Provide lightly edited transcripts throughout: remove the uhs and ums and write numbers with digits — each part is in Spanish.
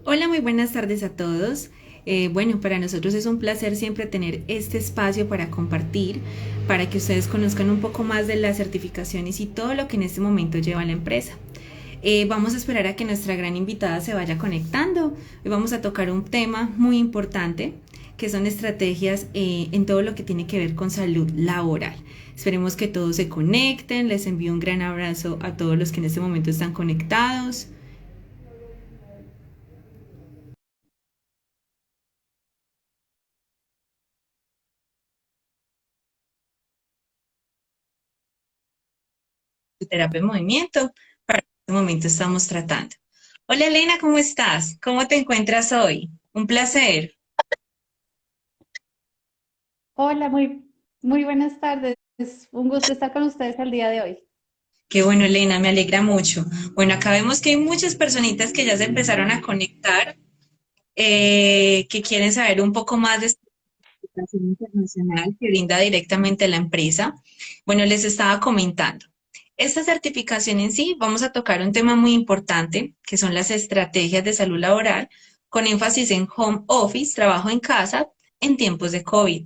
Hola, muy buenas tardes a todos. Bueno, para nosotros es un placer siempre tener este espacio para compartir, para que ustedes conozcan un poco más de las certificaciones y todo lo que en este momento lleva la empresa. Vamos a esperar a que nuestra gran invitada se vaya conectando. Hoy vamos a tocar un tema muy importante, que son estrategias en todo lo que tiene que ver con salud laboral. Esperemos que todos se conecten. Les envío un gran abrazo a todos los que en este momento están conectados. Terapia en movimiento. Para este momento estamos tratando. Hola Elena, ¿cómo estás? ¿Cómo te encuentras hoy? Un placer. Hola, muy buenas tardes. Es un gusto estar con ustedes el día de hoy. Qué bueno, Elena, me alegra mucho. Bueno, acá vemos que hay muchas personitas que ya se empezaron a conectar, que quieren saber un poco más de esta educación internacional que brinda directamente la empresa. Bueno, les estaba comentando. Esta certificación en sí, vamos a tocar un tema muy importante, que son las estrategias de salud laboral, con énfasis en home office, trabajo en casa, en tiempos de COVID.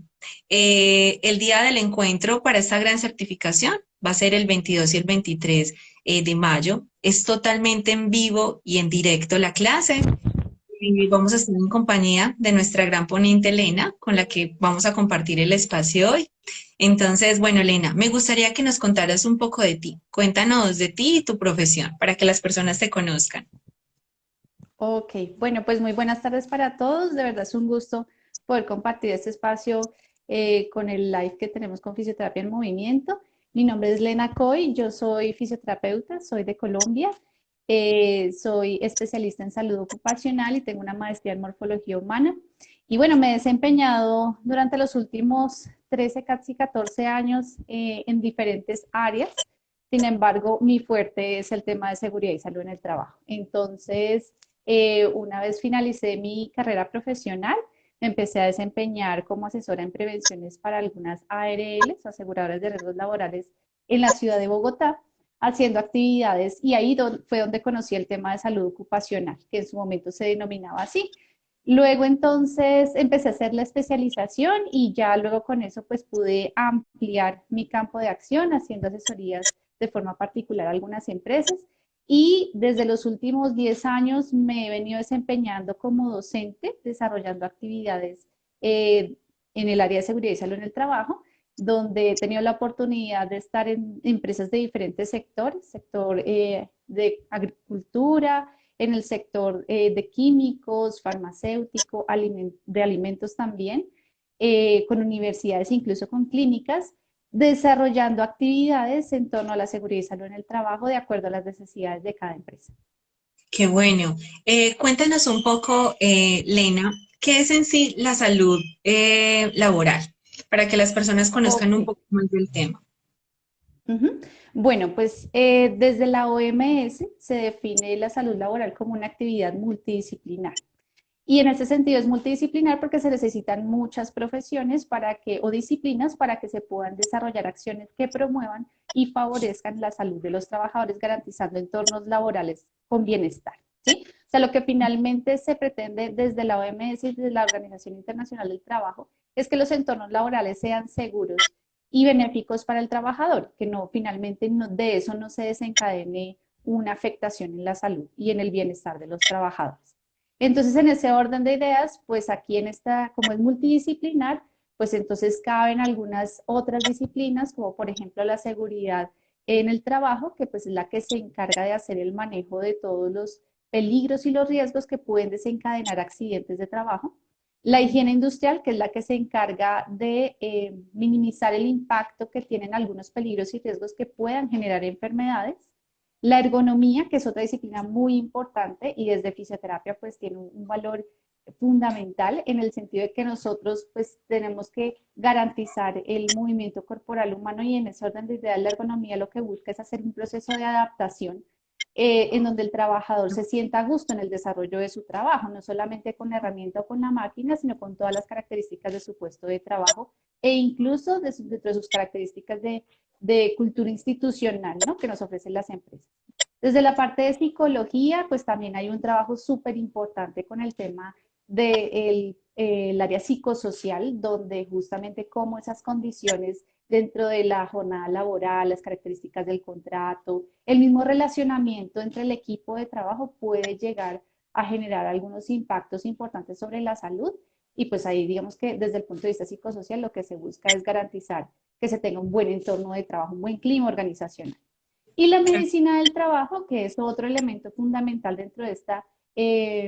El día del encuentro para esta gran certificación va a ser el 22 y el 23 de mayo. Es totalmente en vivo y en directo la clase. Y vamos a estar en compañía de nuestra gran ponente Elena, con la que vamos a compartir el espacio hoy. Entonces, bueno, Elena, me gustaría que nos contaras un poco de ti. Cuéntanos de ti y tu profesión para que las personas te conozcan. Ok, bueno, pues muy buenas tardes para todos. De verdad es un gusto poder compartir este espacio con el live que tenemos con Fisioterapia en Movimiento. Mi nombre es Lena Coy, yo soy fisioterapeuta, soy de Colombia, soy especialista en salud ocupacional y tengo una maestría en morfología humana. Y bueno, me he desempeñado durante los últimos 13, casi 14 años en diferentes áreas. Sin embargo, mi fuerte es el tema de seguridad y salud en el trabajo. Entonces, una vez finalicé mi carrera profesional, me empecé a desempeñar como asesora en prevenciones para algunas ARLs, aseguradoras de riesgos laborales, en la ciudad de Bogotá, haciendo actividades y ahí fue donde conocí el tema de salud ocupacional, que en su momento se denominaba así. Luego entonces empecé a hacer la especialización y ya luego con eso pues pude ampliar mi campo de acción haciendo asesorías de forma particular a algunas empresas y desde los últimos 10 años me he venido desempeñando como docente, desarrollando actividades eh, en el área de seguridad y salud en el trabajo, donde he tenido la oportunidad de estar en empresas de diferentes sectores, sector de agricultura, en el sector de químicos, farmacéutico, de alimentos también, con universidades, incluso con clínicas, desarrollando actividades en torno a la seguridad y salud en el trabajo de acuerdo a las necesidades de cada empresa. Qué bueno. Cuéntanos un poco, Lena, ¿qué es en sí la salud laboral? Para que las personas conozcan Ok. un poco más del tema. Ujú. Bueno, pues desde la OMS se define la salud laboral como una actividad multidisciplinar. Y en ese sentido es multidisciplinar porque se necesitan muchas profesiones o disciplinas para que se puedan desarrollar acciones que promuevan y favorezcan la salud de los trabajadores, garantizando entornos laborales con bienestar. ¿Sí? O sea, lo que finalmente se pretende desde la OMS y desde la Organización Internacional del Trabajo es que los entornos laborales sean seguros y benéficos para el trabajador, que no finalmente de eso no se desencadene una afectación en la salud y en el bienestar de los trabajadores. Entonces, en ese orden de ideas, pues aquí en esta, como es multidisciplinar, pues entonces caben algunas otras disciplinas, como por ejemplo la seguridad en el trabajo, que pues es la que se encarga de hacer el manejo de todos los peligros y los riesgos que pueden desencadenar accidentes de trabajo. La higiene industrial, que es la que se encarga de minimizar el impacto que tienen algunos peligros y riesgos que puedan generar enfermedades. La ergonomía, que es otra disciplina muy importante y desde fisioterapia pues tiene un valor fundamental en el sentido de que nosotros pues tenemos que garantizar el movimiento corporal humano y en ese orden de ideas la ergonomía lo que busca es hacer un proceso de adaptación en donde el trabajador se sienta a gusto en el desarrollo de su trabajo, no solamente con la herramienta o con la máquina, sino con todas las características de su puesto de trabajo e incluso dentro de sus características de cultura institucional, ¿no? Que nos ofrecen las empresas. Desde la parte de psicología, pues también hay un trabajo súper importante con el tema del el área psicosocial, donde justamente cómo esas condiciones dentro de la jornada laboral, las características del contrato, el mismo relacionamiento entre el equipo de trabajo puede llegar a generar algunos impactos importantes sobre la salud. Y pues ahí digamos que desde el punto de vista psicosocial lo que se busca es garantizar que se tenga un buen entorno de trabajo, un buen clima organizacional. Y la medicina del trabajo, que es otro elemento fundamental dentro de esta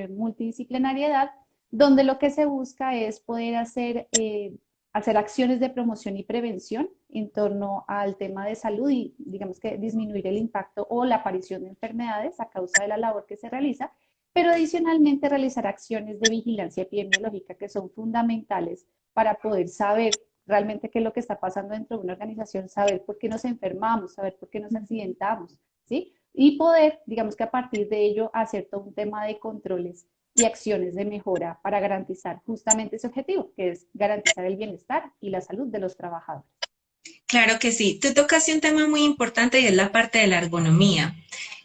multidisciplinariedad, donde lo que se busca es poder hacer acciones de promoción y prevención en torno al tema de salud y digamos que disminuir el impacto o la aparición de enfermedades a causa de la labor que se realiza, pero adicionalmente realizar acciones de vigilancia epidemiológica que son fundamentales para poder saber realmente qué es lo que está pasando dentro de una organización, saber por qué nos enfermamos, saber por qué nos accidentamos, ¿sí? Y poder, digamos que a partir de ello, hacer todo un tema de controles y acciones de mejora para garantizar justamente ese objetivo, que es garantizar el bienestar y la salud de los trabajadores. Claro que sí. Tú tocaste un tema muy importante y es la parte de la ergonomía.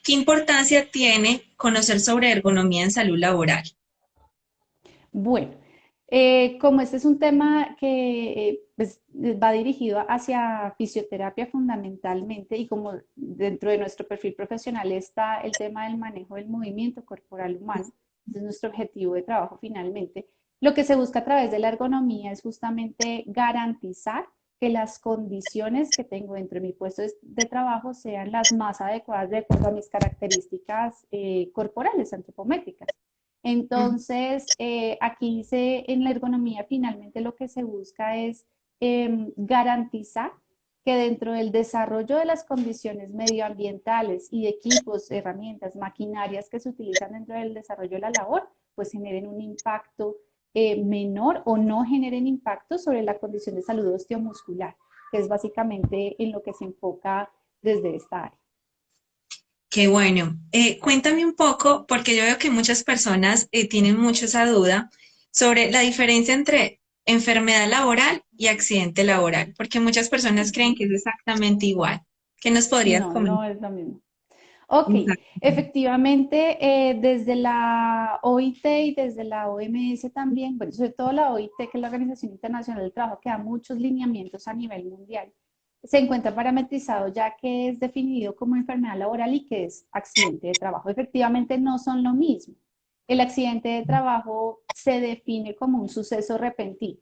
¿Qué importancia tiene conocer sobre ergonomía en salud laboral? Bueno, como este es un tema que pues, va dirigido hacia fisioterapia fundamentalmente y como dentro de nuestro perfil profesional está el tema del manejo del movimiento corporal humano, ese es nuestro objetivo de trabajo finalmente, lo que se busca a través de la ergonomía es justamente garantizar que las condiciones que tengo dentro de mi puesto de trabajo sean las más adecuadas de acuerdo a mis características corporales, antropométricas. Entonces, aquí en la ergonomía finalmente lo que se busca es garantizar que dentro del desarrollo de las condiciones medioambientales y de equipos, herramientas, maquinarias que se utilizan dentro del desarrollo de la labor, pues generen un impacto menor o no generen impacto sobre la condición de salud osteomuscular, que es básicamente en lo que se enfoca desde esta área. Qué bueno. Cuéntame un poco, porque yo veo que muchas personas tienen mucho esa duda sobre la diferencia entre enfermedad laboral y accidente laboral, porque muchas personas creen que es exactamente igual. ¿Qué nos podrías No, comentar? no es lo mismo. Ok, Exacto. efectivamente, desde la OIT y desde la OMS también, bueno, sobre todo la OIT, que es la Organización Internacional del Trabajo, que da muchos lineamientos a nivel mundial, se encuentra parametrizado ya que es definido como enfermedad laboral y que es accidente de trabajo. Efectivamente, no son lo mismo. El accidente de trabajo se define como un suceso repentino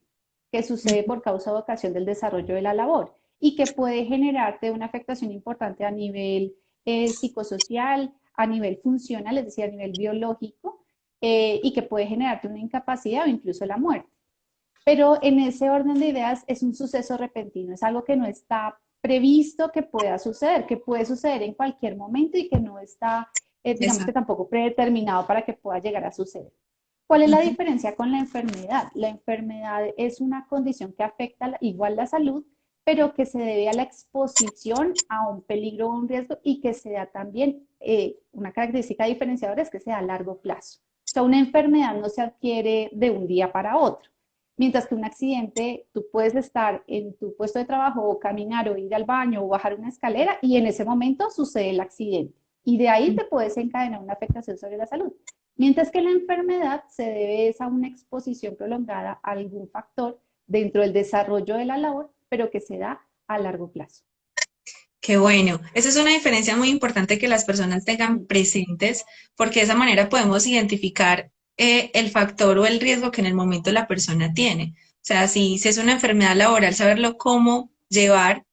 que sucede por causa o ocasión del desarrollo de la labor y que puede generarte una afectación importante a nivel psicosocial, a nivel funcional, es decir, a nivel biológico, y que puede generarte una incapacidad o incluso la muerte. Pero en ese orden de ideas es un suceso repentino, es algo que no está previsto que pueda suceder, que puede suceder en cualquier momento y que no está, digamos que Exacto. tampoco predeterminado para que pueda llegar a suceder. ¿Cuál es la Ujú. diferencia con la enfermedad? La enfermedad es una condición que afecta igual la salud, pero que se debe a la exposición a un peligro o un riesgo y que se da también, una característica diferenciadora es que se da a largo plazo. O sea, una enfermedad no se adquiere de un día para otro. Mientras que un accidente, tú puedes estar en tu puesto de trabajo o caminar o ir al baño o bajar una escalera y en ese momento sucede el accidente. Y de ahí te puedes encadenar una afectación sobre la salud. Mientras que la enfermedad se debe a una exposición prolongada a algún factor dentro del desarrollo de la labor, pero que se da a largo plazo. Qué bueno. Esa es una diferencia muy importante que las personas tengan presentes, porque de esa manera podemos identificar el factor o el riesgo que en el momento la persona tiene. O sea, si es una enfermedad laboral, saberlo cómo llevar,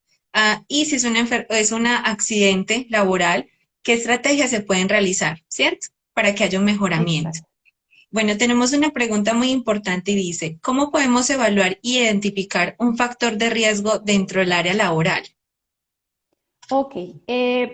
y si es es un accidente laboral, qué estrategias se pueden realizar, ¿cierto? Para que haya un mejoramiento. Exacto. Bueno, tenemos una pregunta muy importante y dice, ¿cómo podemos evaluar y identificar un factor de riesgo dentro del área laboral? Ok,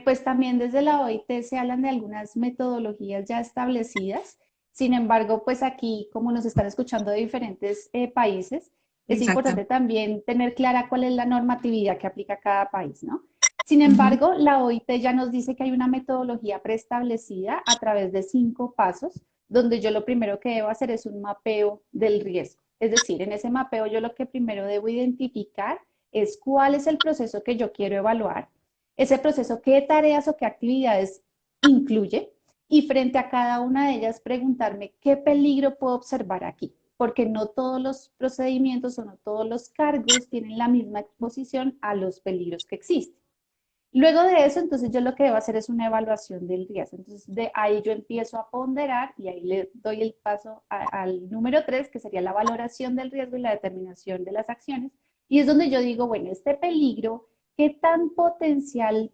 pues también desde la OIT se hablan de algunas metodologías ya establecidas. Sin embargo, pues aquí, como nos están escuchando de diferentes países, es Exacto. importante también tener clara cuál es la normatividad que aplica a cada país, ¿no? Sin Ujú. embargo, la OIT ya nos dice que hay una metodología preestablecida a través de 5 pasos, donde yo lo primero que debo hacer es un mapeo del riesgo. Es decir, en ese mapeo yo lo que primero debo identificar es cuál es el proceso que yo quiero evaluar, ese proceso, qué tareas o qué actividades incluye, y frente a cada una de ellas preguntarme qué peligro puedo observar aquí, porque no todos los procedimientos o no todos los cargos tienen la misma exposición a los peligros que existen. Luego de eso, entonces yo lo que debo hacer es una evaluación del riesgo. Entonces de ahí yo empiezo a ponderar y ahí le doy el paso al número 3, que sería la valoración del riesgo y la determinación de las acciones. Y es donde yo digo, bueno, este peligro, ¿qué tan potencial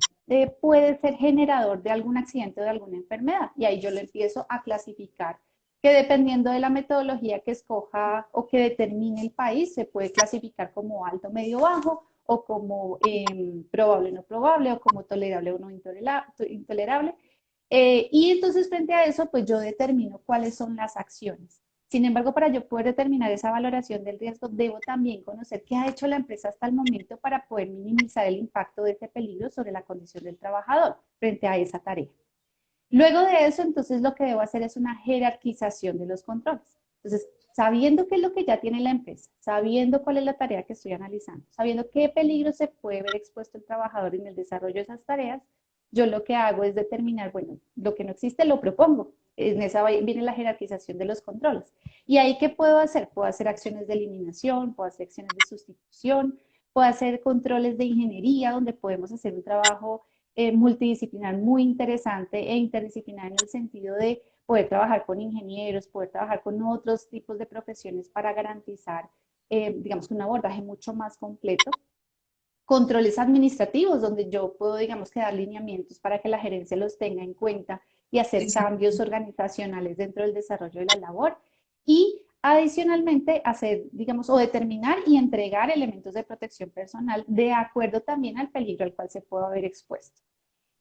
puede ser generador de algún accidente o de alguna enfermedad? Y ahí yo lo empiezo a clasificar, que dependiendo de la metodología que escoja o que determine el país, se puede clasificar como alto, medio, bajo, o como probable o no probable, o como tolerable o no intolerable. Y entonces frente a eso, pues yo determino cuáles son las acciones. Sin embargo, para yo poder determinar esa valoración del riesgo, debo también conocer qué ha hecho la empresa hasta el momento para poder minimizar el impacto de ese peligro sobre la condición del trabajador frente a esa tarea. Luego de eso, entonces lo que debo hacer es una jerarquización de los controles. Entonces, sabiendo qué es lo que ya tiene la empresa, sabiendo cuál es la tarea que estoy analizando, sabiendo qué peligro se puede ver expuesto el trabajador en el desarrollo de esas tareas, yo lo que hago es determinar, bueno, lo que no existe lo propongo. En esa viene la jerarquización de los controles. ¿Y ahí qué puedo hacer? Puedo hacer acciones de eliminación, puedo hacer acciones de sustitución, puedo hacer controles de ingeniería, donde podemos hacer un trabajo multidisciplinar muy interesante e interdisciplinar en el sentido de poder trabajar con ingenieros, poder trabajar con otros tipos de profesiones para garantizar, digamos, un abordaje mucho más completo. Controles administrativos, donde yo puedo, digamos, que dar lineamientos para que la gerencia los tenga en cuenta y hacer cambios organizacionales dentro del desarrollo de la labor. Y adicionalmente hacer, digamos, o determinar y entregar elementos de protección personal de acuerdo también al peligro al cual se pueda haber expuesto.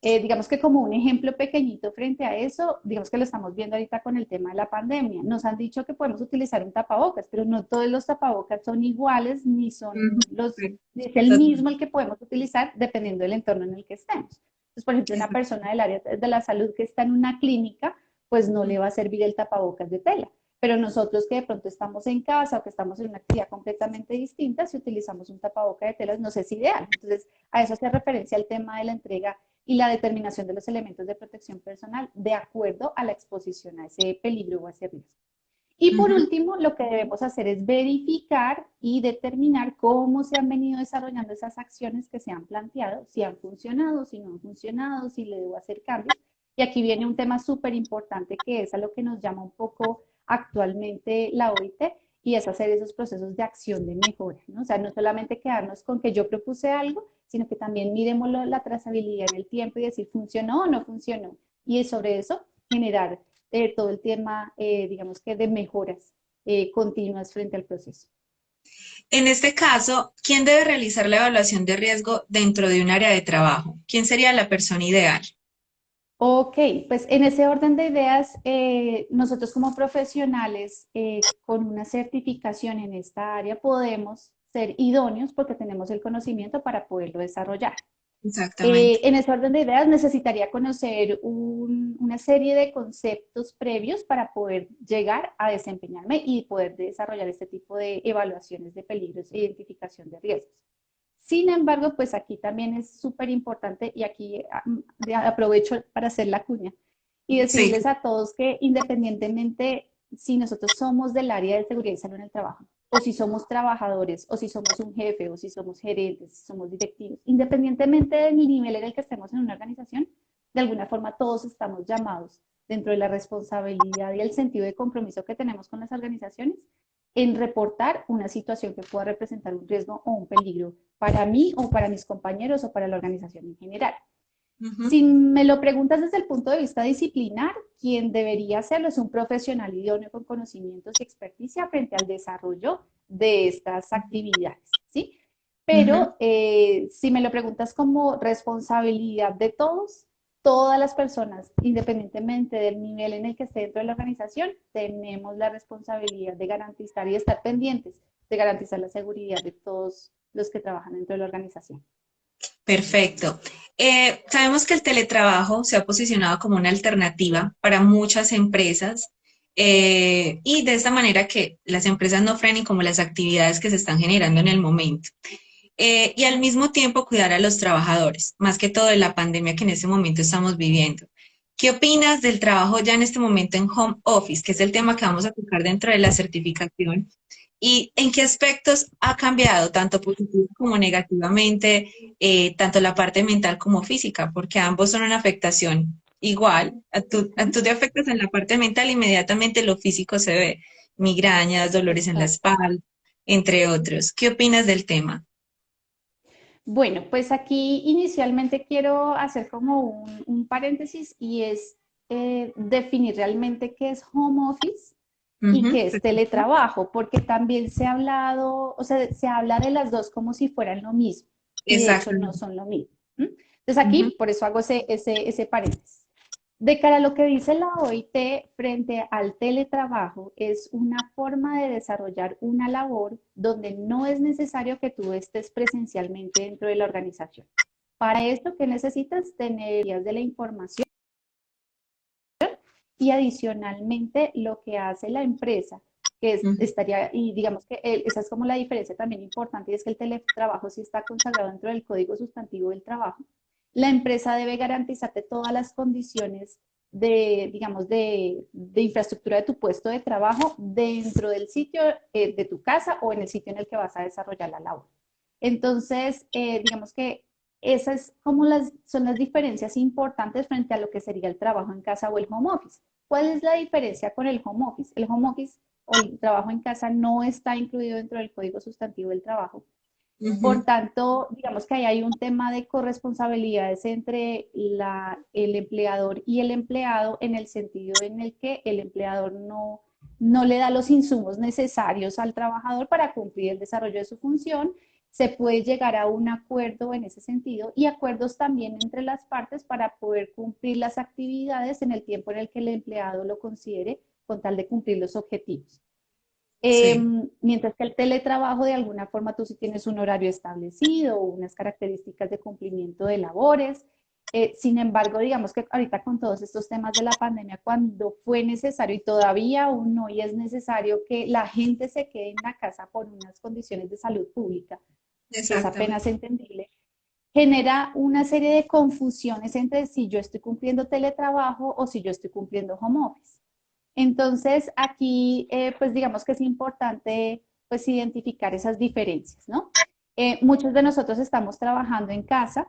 Digamos que como un ejemplo pequeñito frente a eso, digamos que lo estamos viendo ahorita con el tema de la pandemia. Nos han dicho que podemos utilizar un tapabocas, pero no todos los tapabocas son iguales ni son los, ni es el mismo el que podemos utilizar dependiendo del entorno en el que estemos. Entonces, por ejemplo, una persona del área de la salud que está en una clínica, pues no le va a servir el tapabocas de tela. Pero nosotros que de pronto estamos en casa o que estamos en una actividad completamente distinta, si utilizamos un tapaboca de telas, no es ideal. Entonces, a eso hace referencia el tema de la entrega y la determinación de los elementos de protección personal de acuerdo a la exposición a ese peligro o a ese riesgo. Y por último, lo que debemos hacer es verificar y determinar cómo se han venido desarrollando esas acciones que se han planteado, si han funcionado, si no han funcionado, si le debo hacer cambios. Y aquí viene un tema súper importante que es a lo que nos llama un poco actualmente la OIT, y es hacer esos procesos de acción de mejora, ¿no? O sea, no solamente quedarnos con que yo propuse algo, sino que también miremos la trazabilidad en el tiempo y decir, ¿funcionó o no funcionó? Y sobre eso generar todo el tema, digamos que de mejoras continuas frente al proceso. En este caso, ¿quién debe realizar la evaluación de riesgo dentro de un área de trabajo? ¿Quién sería la persona ideal? Ok, pues en ese orden de ideas, nosotros como profesionales con una certificación en esta área podemos ser idóneos porque tenemos el conocimiento para poderlo desarrollar. Exactamente. En ese orden de ideas necesitaría conocer una serie de conceptos previos para poder llegar a desempeñarme y poder desarrollar este tipo de evaluaciones de peligros e identificación de riesgos. Sin embargo, pues aquí también es súper importante y aquí aprovecho para hacer la cuña y Sí, decirles a todos que independientemente si nosotros somos del área de seguridad y salud en el trabajo, o si somos trabajadores, o si somos un jefe, o si somos gerentes, si somos directivos, independientemente del nivel en el que estemos en una organización, de alguna forma todos estamos llamados dentro de la responsabilidad y el sentido de compromiso que tenemos con las organizaciones en reportar una situación que pueda representar un riesgo o un peligro para mí o para mis compañeros o para la organización en general. Si me lo preguntas desde el punto de vista disciplinar, quien debería hacerlo es un profesional idóneo con conocimientos y experticia frente al desarrollo de estas actividades, ¿sí? Pero si me lo preguntas como responsabilidad de todos, todas las personas, independientemente del nivel en el que esté dentro de la organización, tenemos la responsabilidad de garantizar y estar pendientes de garantizar la seguridad de todos los que trabajan dentro de la organización. perfecto. Sabemos que el teletrabajo se ha posicionado como una alternativa para muchas empresas y de esta manera que las empresas no frenen como las actividades que se están generando en el momento. Y al mismo tiempo cuidar a los trabajadores, más que todo de la pandemia que en ese momento estamos viviendo. ¿Qué opinas del trabajo ya en este momento en home office, que es el tema que vamos a tocar dentro de la certificación? ¿Y en qué aspectos ha cambiado, tanto positivo como negativamente, tanto la parte mental como física? Porque ambos son una afectación igual. Tú te afectas en la parte mental, inmediatamente lo físico se ve, migrañas, dolores en la Exacto. espalda, entre otros. ¿Qué opinas del tema? Bueno, pues aquí inicialmente quiero hacer como un paréntesis y es definir realmente qué es home office y Ujú, qué es perfecto. teletrabajo, porque también se ha hablado, o sea, se habla de las dos como si fueran lo mismo y de hecho no Exactamente. son lo mismo. ¿M? Entonces Ujú, aquí por eso hago ese paréntesis. De cara a lo que dice la OIT frente al teletrabajo, es una forma de desarrollar una labor donde no es necesario que tú estés presencialmente dentro de la organización. Para esto, ¿qué necesitas? Tener vías de la información y adicionalmente lo que hace la empresa, que ujú. estaría, y digamos que esa es como la diferencia también importante, y es que el teletrabajo sí está consagrado dentro del Código Sustantivo del Trabajo. La empresa debe garantizarte todas las condiciones de, digamos, de infraestructura de tu puesto de trabajo dentro del sitio de tu casa o en el sitio en el que vas a desarrollar la labor. Entonces, digamos que esas como son las diferencias importantes frente a lo que sería el trabajo en casa o el home office. ¿Cuál es la diferencia con el home office? El home office o el trabajo en casa no está incluido dentro del Código Sustantivo del Trabajo. Ujú. Por tanto, digamos que ahí hay un tema de corresponsabilidades entre el empleador y el empleado en el sentido en el que el empleador no le da los insumos necesarios al trabajador para cumplir el desarrollo de su función. Se puede llegar a un acuerdo en ese sentido y acuerdos también entre las partes para poder cumplir las actividades en el tiempo en el que el empleado lo considere con tal de cumplir los objetivos. Sí, Mientras que el teletrabajo, de alguna forma, tú sí tienes un horario establecido, unas características de cumplimiento de labores. Sin embargo, digamos que ahorita con todos estos temas de la pandemia, cuando fue necesario y todavía aún hoy es necesario que la gente se quede en la casa por unas condiciones de salud pública, que es exactamente. apenas entendible, genera una serie de confusiones entre si yo estoy cumpliendo teletrabajo o si yo estoy cumpliendo home office. Entonces, aquí, pues digamos que es importante, pues, identificar esas diferencias, ¿no? Muchos de nosotros estamos trabajando en casa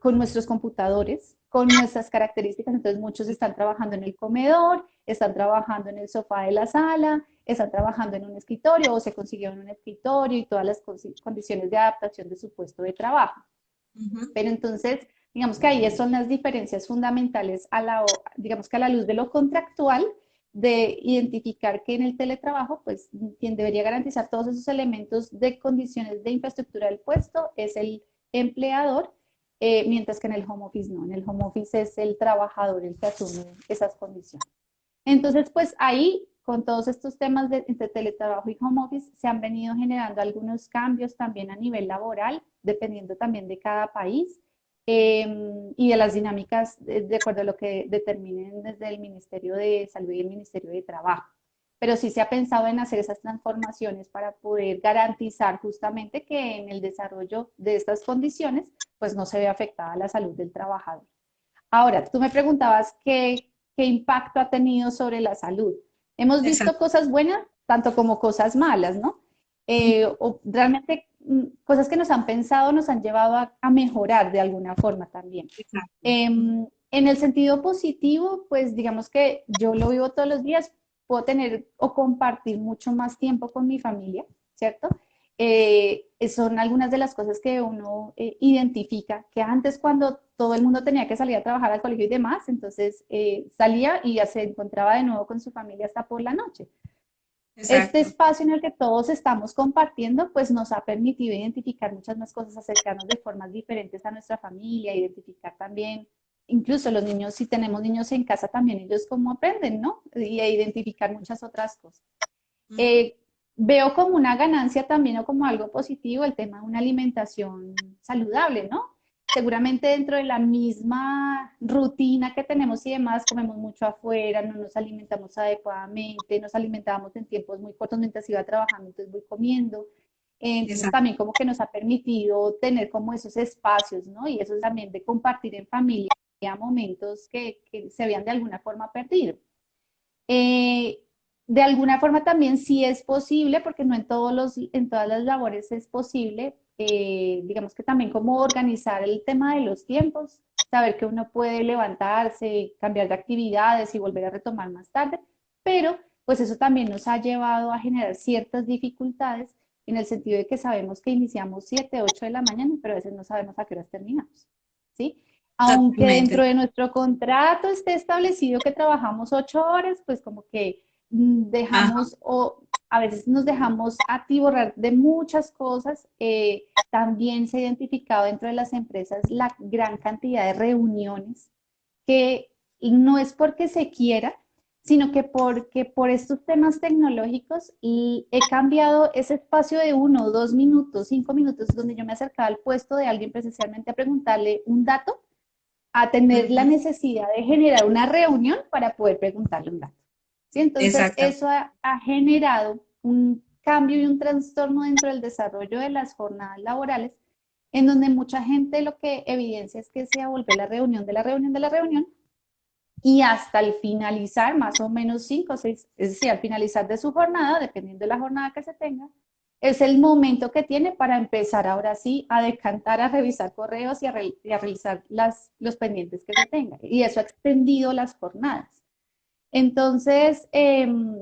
con nuestros computadores, con nuestras características, entonces muchos están trabajando en el comedor, están trabajando en el sofá de la sala, están trabajando en un escritorio o se consiguieron un escritorio y todas las condiciones de adaptación de su puesto de trabajo. Ujú. Pero entonces, digamos que ahí son las diferencias fundamentales digamos que a la luz de lo contractual, de identificar que en el teletrabajo, pues quien debería garantizar todos esos elementos de condiciones de infraestructura del puesto es el empleador, mientras que en el home office no, en el home office es el trabajador el que asume esas condiciones. Entonces, pues ahí, con todos estos temas entre teletrabajo y home office, se han venido generando algunos cambios también a nivel laboral, dependiendo también de cada país y de las dinámicas de acuerdo a lo que determinen desde el Ministerio de Salud y el Ministerio de Trabajo. Pero sí se ha pensado en hacer esas transformaciones para poder garantizar justamente que en el desarrollo de estas condiciones, pues no se ve afectada la salud del trabajador. Ahora, tú me preguntabas qué impacto ha tenido sobre la salud. Hemos visto Exacto. cosas buenas, tanto como cosas malas, ¿no? O realmente cosas que nos han pensado nos han llevado a mejorar de alguna forma también. Exacto. En el sentido positivo, pues digamos que yo lo vivo todos los días, puedo tener o compartir mucho más tiempo con mi familia, ¿cierto? Son algunas de las cosas que uno identifica, que antes cuando todo el mundo tenía que salir a trabajar al colegio y demás, entonces salía y ya se encontraba de nuevo con su familia hasta por la noche. Este Exacto. espacio en el que todos estamos compartiendo, pues nos ha permitido identificar muchas más cosas, acercarnos de formas diferentes a nuestra familia, identificar también, incluso los niños, si tenemos niños en casa también, ellos cómo aprenden, ¿no? Y a identificar muchas otras cosas. Ujú. Eh, Veo como una ganancia también o como algo positivo el tema de una alimentación saludable, ¿no? Seguramente dentro de la misma rutina que tenemos y demás, comemos mucho afuera, no nos alimentamos adecuadamente, nos alimentábamos en tiempos muy cortos mientras iba trabajando, entonces voy comiendo. Entonces Exacto. también como que nos ha permitido tener como esos espacios, ¿no? Y eso también de compartir en familia momentos que se habían de alguna forma perdido. Eh, de alguna forma también sí es posible, porque no en en todas las labores es posible, digamos que también cómo organizar el tema de los tiempos, saber que uno puede levantarse, cambiar de actividades y volver a retomar más tarde, pero pues eso también nos ha llevado a generar ciertas dificultades en el sentido de que sabemos que iniciamos 7, 8 de la mañana, pero a veces no sabemos a qué horas terminamos, ¿sí? Aunque dentro Totalmente. de nuestro contrato esté establecido que trabajamos 8 horas, pues como que Ajá, dejamos o a veces nos dejamos atiborrar de muchas cosas. También se ha identificado dentro de las empresas la gran cantidad de reuniones que no es porque se quiera, sino que porque por estos temas tecnológicos y he cambiado ese espacio de 1, 2 minutos, 5 minutos, donde yo me acercaba al puesto de alguien presencialmente a preguntarle un dato, a tener la ujú, necesidad de generar una reunión para poder preguntarle un dato. ¿Sí? Entonces, exacto. eso ha generado un cambio y un trastorno dentro del desarrollo de las jornadas laborales, en donde mucha gente lo que evidencia es que se vuelve la reunión de la reunión de la reunión, y hasta el finalizar, más o menos 5 o 6, es decir, al finalizar de su jornada, dependiendo de la jornada que se tenga, es el momento que tiene para empezar ahora sí a decantar, a revisar correos y a realizar los pendientes que se tenga. Y eso ha extendido las jornadas. Entonces,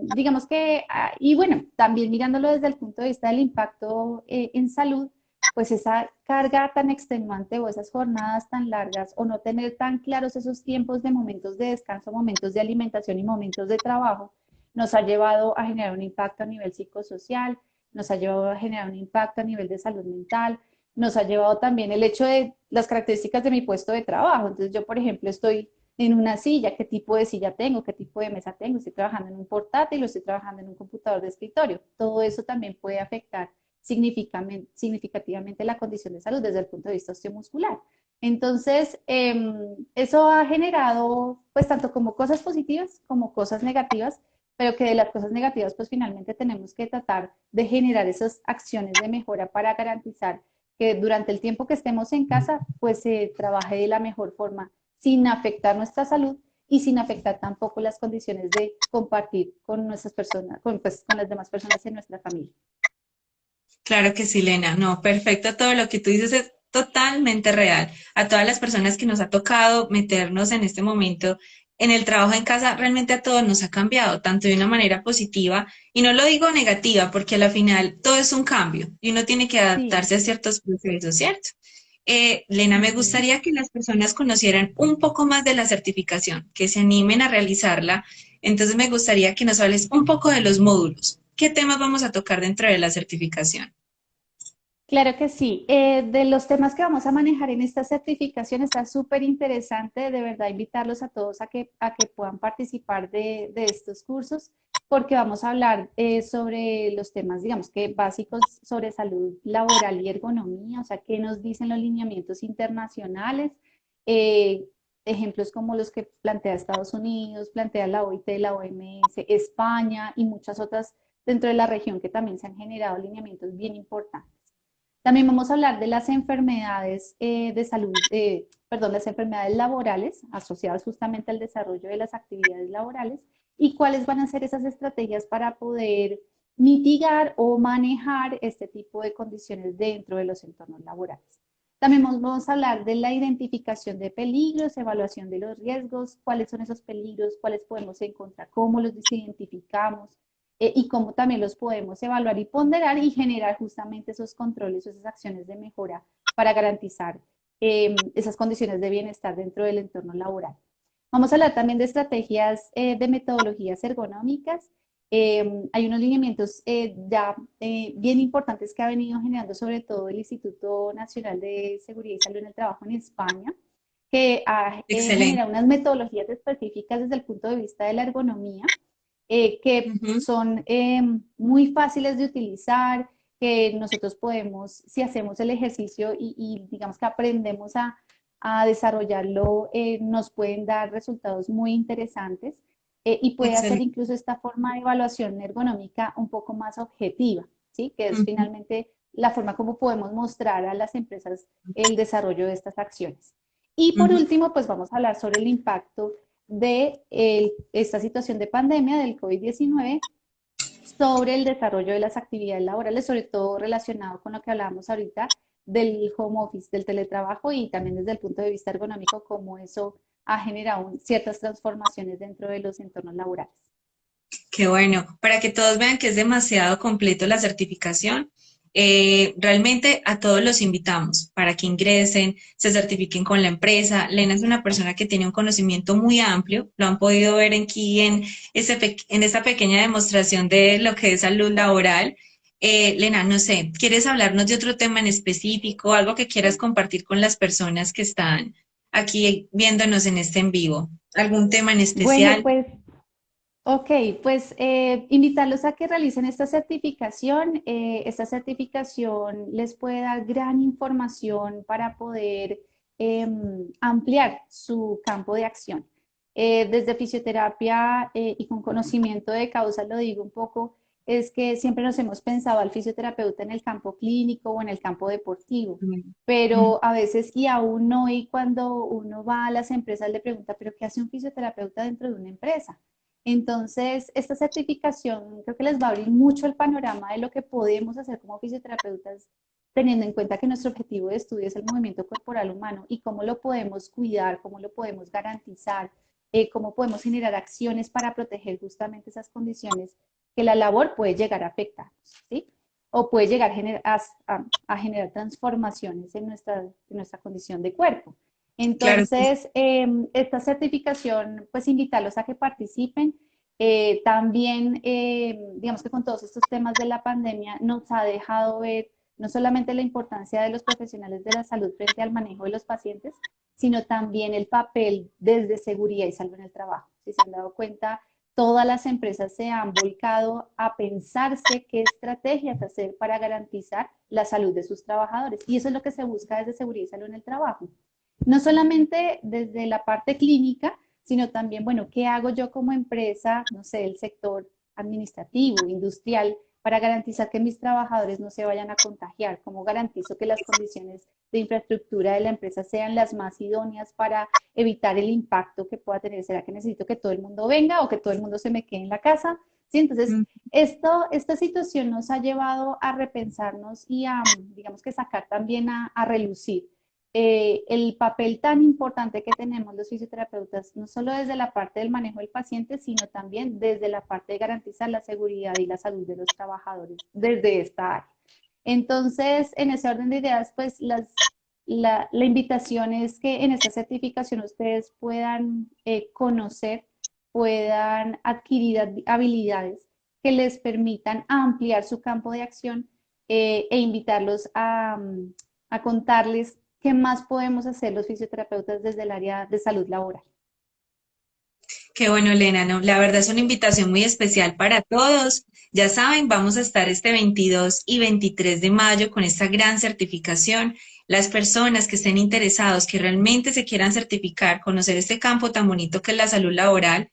digamos que, y bueno, también mirándolo desde el punto de vista del impacto en salud, pues esa carga tan extenuante o esas jornadas tan largas o no tener tan claros esos tiempos de momentos de descanso, momentos de alimentación y momentos de trabajo, nos ha llevado a generar un impacto a nivel psicosocial, nos ha llevado a generar un impacto a nivel de salud mental, nos ha llevado también el hecho de las características de mi puesto de trabajo. Entonces yo, por ejemplo, estoy en una silla, qué tipo de silla tengo, qué tipo de mesa tengo, estoy trabajando en un portátil o estoy trabajando en un computador de escritorio. Todo eso también puede afectar significativamente la condición de salud desde el punto de vista osteomuscular. Entonces, eso ha generado, pues, tanto como cosas positivas como cosas negativas, pero que de las cosas negativas, pues, finalmente tenemos que tratar de generar esas acciones de mejora para garantizar que durante el tiempo que estemos en casa, pues, se trabaje de la mejor forma sin afectar nuestra salud y sin afectar tampoco las condiciones de compartir con nuestras personas, pues, con las demás personas en nuestra familia. Claro que sí, Lena. No, perfecto. Todo lo que tú dices es totalmente real. A todas las personas que nos ha tocado meternos en este momento en el trabajo en casa, realmente a todos nos ha cambiado, tanto de una manera positiva, y no lo digo negativa, porque a la final todo es un cambio y uno tiene que Sí. adaptarse a ciertos procesos, ¿cierto? Lena, me Ujú. gustaría que las personas conocieran un poco más de la certificación, que se animen a realizarla. Entonces, me gustaría que nos hables un poco de los módulos. ¿Qué temas vamos a tocar dentro de la certificación? Claro que sí. De los temas que vamos a manejar en esta certificación está súper interesante, de verdad, invitarlos a todos a que puedan participar de estos cursos, porque vamos a hablar sobre los temas, digamos que básicos sobre salud laboral y ergonomía, o sea, qué nos dicen los lineamientos internacionales, eh, ejemplos como los que plantea Estados Unidos, plantea la OIT, la OMS, España y muchas otras dentro de la región que también se han generado lineamientos bien importantes. También vamos a hablar de las enfermedades de salud, perdón, las enfermedades laborales asociadas justamente al desarrollo de las actividades laborales y cuáles van a ser esas estrategias para poder mitigar o manejar este tipo de condiciones dentro de los entornos laborales. También vamos a hablar de la identificación de peligros, evaluación de los riesgos, cuáles son esos peligros, cuáles podemos encontrar, cómo los identificamos, y cómo también los podemos evaluar y ponderar y generar justamente esos controles o esas acciones de mejora para garantizar esas condiciones de bienestar dentro del entorno laboral. Vamos a hablar también de estrategias de metodologías ergonómicas. Hay unos lineamientos ya bien importantes que ha venido generando sobre todo el Instituto Nacional de Seguridad y Salud en el Trabajo en España, que ha Excelente. generado unas metodologías específicas desde el punto de vista de la ergonomía, que Ujú. son muy fáciles de utilizar, que nosotros podemos, si hacemos el ejercicio y digamos que aprendemos a desarrollarlo, nos pueden dar resultados muy interesantes, y puede hacer Excelente. incluso esta forma de evaluación ergonómica un poco más objetiva, ¿sí? Que es Ujú. finalmente la forma como podemos mostrar a las empresas el desarrollo de estas acciones. Y por Ujú. último, pues vamos a hablar sobre el impacto de esta situación de pandemia del COVID-19 sobre el desarrollo de las actividades laborales, sobre todo relacionado con lo que hablábamos ahorita del home office, del teletrabajo y también desde el punto de vista ergonómico, cómo eso ha generado ciertas transformaciones dentro de los entornos laborales. Qué bueno, para que todos vean que es demasiado completo la certificación. Realmente a todos los invitamos para que ingresen, se certifiquen con la empresa. Lena es una persona que tiene un conocimiento muy amplio, lo han podido ver aquí en esta pequeña demostración de lo que es salud laboral. Lena, no sé, ¿quieres hablarnos de otro tema en específico, algo que quieras compartir con las personas que están aquí viéndonos en este en vivo? ¿Algún tema en Bueno, especial? pues ok, pues invitarlos a que realicen esta certificación. Esta certificación les puede dar gran información para poder ampliar su campo de acción. Desde fisioterapia y con conocimiento de causa, lo digo un poco, es que siempre nos hemos pensado al fisioterapeuta en el campo clínico o en el campo deportivo, Mm. pero a veces y aún hoy cuando uno va a las empresas le pregunta, ¿pero qué hace un fisioterapeuta dentro de una empresa? Entonces, esta certificación creo que les va a abrir mucho el panorama de lo que podemos hacer como fisioterapeutas, teniendo en cuenta que nuestro objetivo de estudio es el movimiento corporal humano y cómo lo podemos cuidar, cómo lo podemos garantizar, cómo podemos generar acciones para proteger justamente esas condiciones que la labor puede llegar a afectar, ¿sí? O puede llegar a generar transformaciones en nuestra condición de cuerpo. Claro, sí. Entonces, esta certificación, pues invitarlos a que participen. También, digamos que con todos estos temas de la pandemia, nos ha dejado ver no solamente la importancia de los profesionales de la salud frente al manejo de los pacientes, sino también el papel desde seguridad y salud en el trabajo. Si se han dado cuenta, todas las empresas se han volcado a pensarse qué estrategias hacer para garantizar la salud de sus trabajadores. Y eso es lo que se busca desde seguridad y salud en el trabajo. No solamente desde la parte clínica, sino también, bueno, ¿qué hago yo como empresa, no sé, el sector administrativo, industrial, para garantizar que mis trabajadores no se vayan a contagiar? ¿Cómo garantizo que las condiciones de infraestructura de la empresa sean las más idóneas para evitar el impacto que pueda tener? ¿Será que necesito que todo el mundo venga o que todo el mundo se me quede en la casa? Sí, entonces, Mm. esta situación nos ha llevado a repensarnos y a, digamos que sacar también a relucir el papel tan importante que tenemos los fisioterapeutas, no solo desde la parte del manejo del paciente, sino también desde la parte de garantizar la seguridad y la salud de los trabajadores desde esta área. Entonces, en ese orden de ideas, pues la invitación es que en esta certificación ustedes puedan conocer, puedan adquirir habilidades que les permitan ampliar su campo de acción e invitarlos a contarles qué más podemos hacer los fisioterapeutas desde el área de salud laboral. Qué bueno, Elena, ¿no? La verdad es una invitación muy especial para todos. Ya saben, vamos a estar este 22 y 23 de mayo con esta gran certificación. Las personas que estén interesados, que realmente se quieran certificar, conocer este campo tan bonito que es la salud laboral,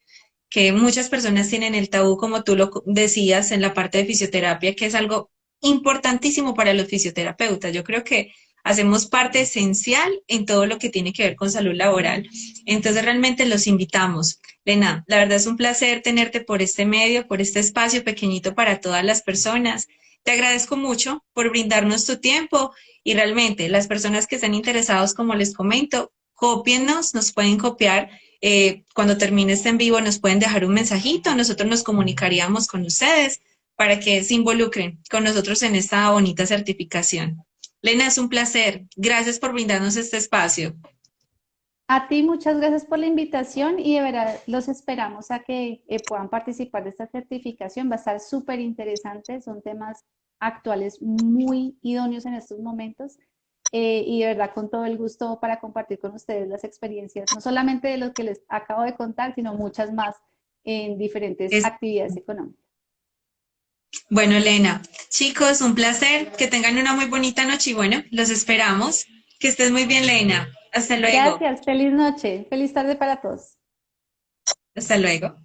que muchas personas tienen el tabú, como tú lo decías, en la parte de fisioterapia, que es algo importantísimo para los fisioterapeutas. Yo creo que hacemos parte esencial en todo lo que tiene que ver con salud laboral. Entonces, realmente los invitamos. Lena, la verdad es un placer tenerte por este medio, por este espacio pequeñito para todas las personas. Te agradezco mucho por brindarnos tu tiempo y realmente las personas que están interesados, como les comento, cópienos, nos pueden copiar cuando termine este en vivo nos pueden dejar un mensajito, nosotros nos comunicaríamos con ustedes para que se involucren con nosotros en esta bonita certificación. Lena, es un placer. Gracias por brindarnos este espacio. A ti muchas gracias por la invitación y de verdad los esperamos a que puedan participar de esta certificación. Va a estar súper interesante, son temas actuales muy idóneos en estos momentos y de verdad con todo el gusto para compartir con ustedes las experiencias, no solamente de lo que les acabo de contar, sino muchas más en diferentes Es, actividades económicas. bueno, Elena, chicos, un placer. Que tengan una muy bonita noche y bueno, los esperamos. Que estés muy bien, Lena. Hasta luego. Gracias, feliz noche, feliz tarde para todos. Hasta luego.